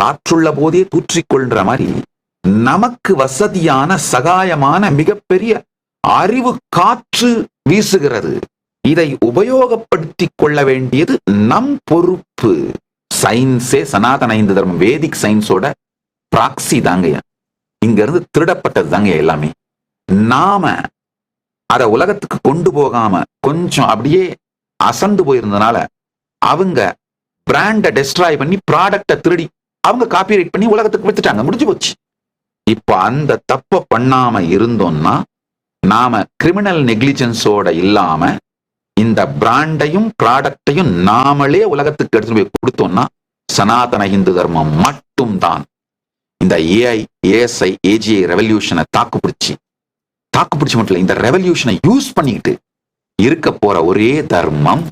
காற்றுள்ள போதே தூற்றிக்கொள்ற மாதிரி நமக்கு வசதியான சகாயமான மிகப்பெரிய அறிவு காற்று வீசுகிறது. இதை உபயோகப்படுத்திக் கொள்ள வேண்டியது நம் பொறுப்பு. சயின்ஸே சனாதன இந்து தர்மம் வேதிக் சயின்ஸோட பிராக்சி தாங்கய்யா. இங்க இருந்து திருடப்பட்டது தாங்க எல்லாமே. நாம அத உலகத்துக்கு கொண்டு போகாம கொஞ்சம் அப்படியே அசந்து போயிருந்தனால அவங்க பிராண்ட டெஸ்ட்ராய் பண்ணி ப்ராடக்ட திருடி அவங்க காப்பிரைட் பண்ணி உலகத்துக்கு வித்துட்டாங்க, முடிஞ்சு போச்சு. இப்ப அந்த தப்ப பண்ணாம இருந்தோம்னா நாம கிரிமினல் நெக்லிஜென்ஸோட இல்லாம இந்த பிராண்டையும் ப்ராடக்டையும் நாமளே உலகத்துக்கு எடுத்துட்டு போய் கொடுத்தோம்னா சனாதன இந்து தர்மம் மட்டும்தான் இந்த ஏஐ ஏஎஸ்ஐ ஏஜிஐ ரெவல்யூஷனை தாக்குப்பிடிச்சு மட்டும் இல்ல, இந்த ரெவல்யூஷனை யூஸ் பண்ணிக்கிட்டு இருக்க போற ஒரே தர்மம்